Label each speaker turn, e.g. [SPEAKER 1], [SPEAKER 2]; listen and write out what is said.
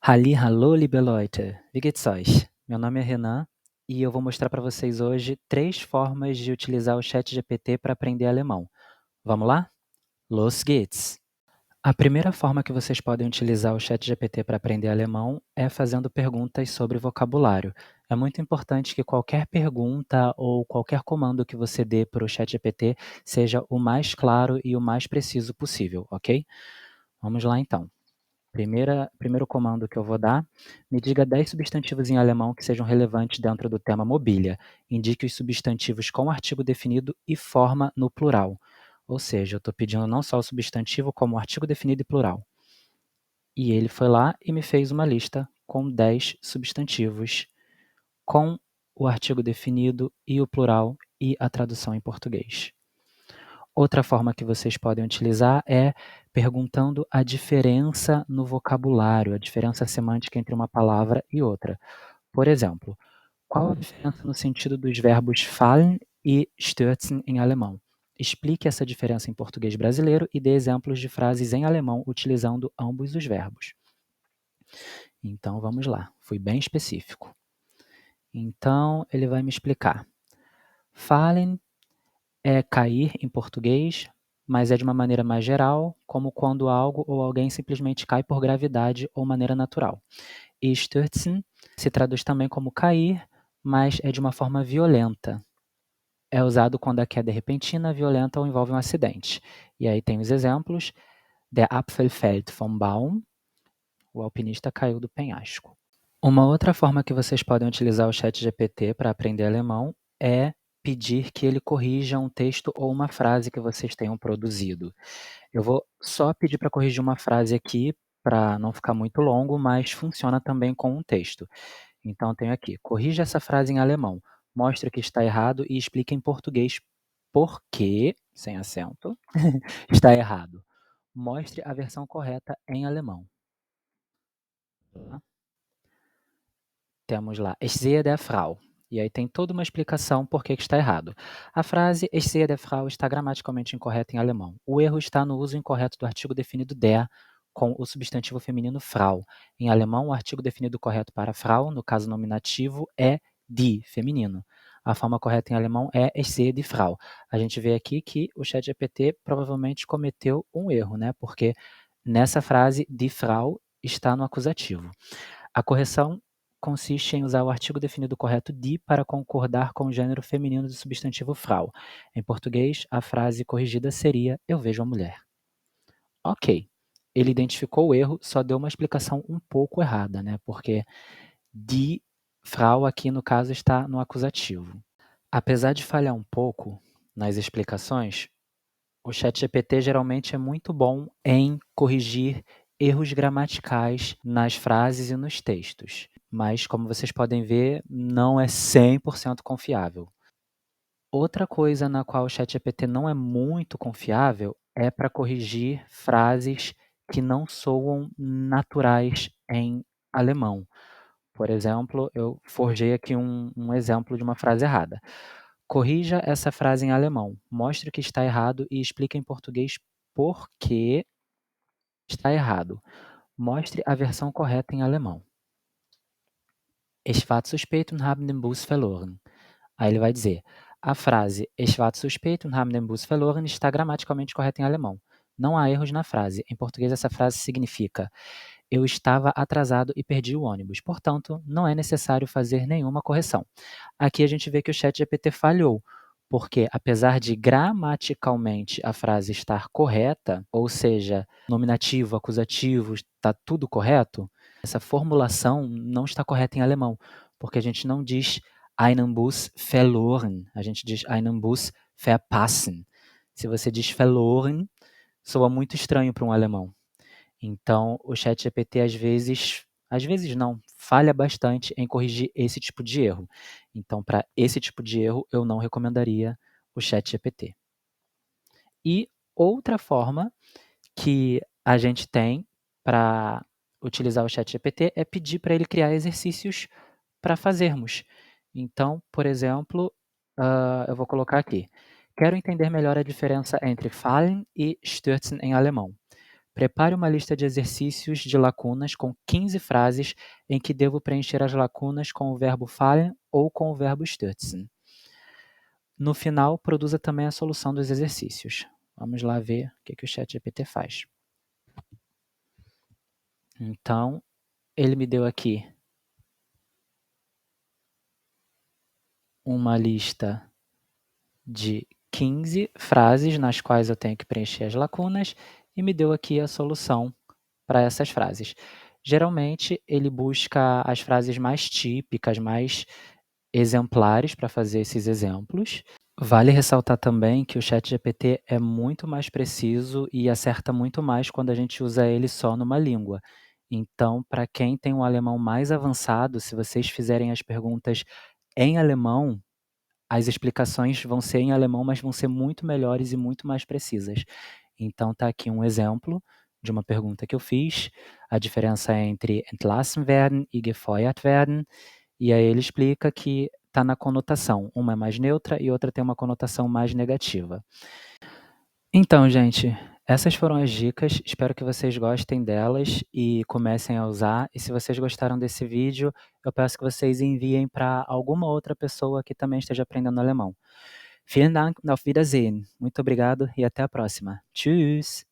[SPEAKER 1] Hallihallo, liebe Leute, wie geht's euch? Meu nome é Renan e eu vou mostrar para vocês hoje 3 formas de utilizar o ChatGPT para aprender alemão. Vamos lá? Los geht's! A primeira forma que vocês podem utilizar o ChatGPT para aprender alemão é fazendo perguntas sobre vocabulário. É muito importante que qualquer pergunta ou qualquer comando que você dê para o ChatGPT seja o mais claro e o mais preciso possível, ok? Vamos lá então. Primeiro comando que eu vou dar, me diga 10 substantivos em alemão que sejam relevantes dentro do tema mobília. Indique os substantivos com artigo definido e forma no plural. Ou seja, eu estou pedindo não só o substantivo, como o artigo definido e plural. E ele foi lá e me fez uma lista com 10 substantivos com o artigo definido e o plural e a tradução em português. Outra forma que vocês podem utilizar é perguntando a diferença no vocabulário, a diferença semântica entre uma palavra e outra. Por exemplo, qual a diferença no sentido dos verbos fallen e stürzen em alemão? Explique essa diferença em português brasileiro e dê exemplos de frases em alemão utilizando ambos os verbos. Então vamos lá, fui bem específico. Então ele vai me explicar. Fallen é cair em português, mas é de uma maneira mais geral, como quando algo ou alguém simplesmente cai por gravidade ou maneira natural. E stürzen se traduz também como cair, mas é de uma forma violenta. É usado quando a queda é repentina, violenta ou envolve um acidente. E aí tem os exemplos: Der Apfel fällt vom Baum, o alpinista caiu do penhasco. Uma outra forma que vocês podem utilizar o ChatGPT para aprender alemão é pedir que ele corrija um texto ou uma frase que vocês tenham produzido. Eu vou só pedir para corrigir uma frase aqui, para não ficar muito longo, mas funciona também com um texto. Então eu tenho aqui: corrija essa frase em alemão, mostre que está errado e explique em português por que, sem acento, está errado. Mostre a versão correta em alemão. Tá? Temos lá, ich sehe der Frau. E aí tem toda uma explicação por que está errado. A frase ich sehe der Frau está gramaticalmente incorreta em alemão. O erro está no uso incorreto do artigo definido der com o substantivo feminino Frau. Em alemão, o artigo definido correto para Frau, no caso nominativo, é die, feminino. A forma correta em alemão é ich sehe die Frau. A gente vê aqui que o ChatGPT provavelmente cometeu um erro, né? Porque nessa frase, die Frau está no acusativo. A correção consiste em usar o artigo definido correto die para concordar com o gênero feminino do substantivo Frau. Em português, a frase corrigida seria eu vejo a mulher. Ok, ele identificou o erro, só deu uma explicação um pouco errada, né? Porque die Frau aqui no caso está no acusativo. Apesar de falhar um pouco nas explicações, o ChatGPT geralmente é muito bom em corrigir erros gramaticais nas frases e nos textos, mas como vocês podem ver, não é 100% confiável. Outra coisa na qual o ChatGPT não é muito confiável é para corrigir frases que não soam naturais em alemão. Por exemplo, eu forjei aqui um exemplo de uma frase errada. Corrija essa frase em alemão, mostre que está errado e explique em português por que está errado. Mostre a versão correta em alemão. Ich war zu spät und habe den Bus verloren. Aí ele vai dizer, a frase Ich war zu spät und habe den Bus verloren está gramaticalmente correta em alemão. Não há erros na frase. Em português essa frase significa eu estava atrasado e perdi o ônibus. Portanto, não é necessário fazer nenhuma correção. Aqui a gente vê que o ChatGPT falhou, porque apesar de gramaticalmente a frase estar correta, ou seja, nominativo, acusativo, está tudo correto, essa formulação não está correta em alemão, porque a gente não diz einen Bus verloren, a gente diz einen Bus verpassen. Se você diz verloren, soa muito estranho para um alemão. Então, o ChatGPT às vezes não, falha bastante em corrigir esse tipo de erro. Então, para esse tipo de erro, eu não recomendaria o ChatGPT. E outra forma que a gente tem para utilizar o ChatGPT é pedir para ele criar exercícios para fazermos. Então, por exemplo, eu vou colocar aqui. Quero entender melhor a diferença entre fallen e stürzen em alemão. Prepare uma lista de exercícios de lacunas com 15 frases em que devo preencher as lacunas com o verbo fallen ou com o verbo stützen. No final, produza também a solução dos exercícios. Vamos lá ver o que o ChatGPT faz. Então, ele me deu aqui uma lista de 15 frases nas quais eu tenho que preencher as lacunas e me deu aqui a solução para essas frases. Geralmente, ele busca as frases mais típicas, mais exemplares para fazer esses exemplos. Vale ressaltar também que o ChatGPT é muito mais preciso e acerta muito mais quando a gente usa ele só numa língua. Então, para quem tem um alemão mais avançado, se vocês fizerem as perguntas em alemão, as explicações vão ser em alemão, mas vão ser muito melhores e muito mais precisas. Então, tá aqui um exemplo de uma pergunta que eu fiz, a diferença entre entlassen werden e gefeuert werden, e aí ele explica que está na conotação, uma é mais neutra e outra tem uma conotação mais negativa. Então, gente, essas foram as dicas, espero que vocês gostem delas e comecem a usar. E se vocês gostaram desse vídeo, eu peço que vocês enviem para alguma outra pessoa que também esteja aprendendo alemão. Vielen Dank und auf Wiedersehen. Muito obrigado e até a próxima. Tschüss!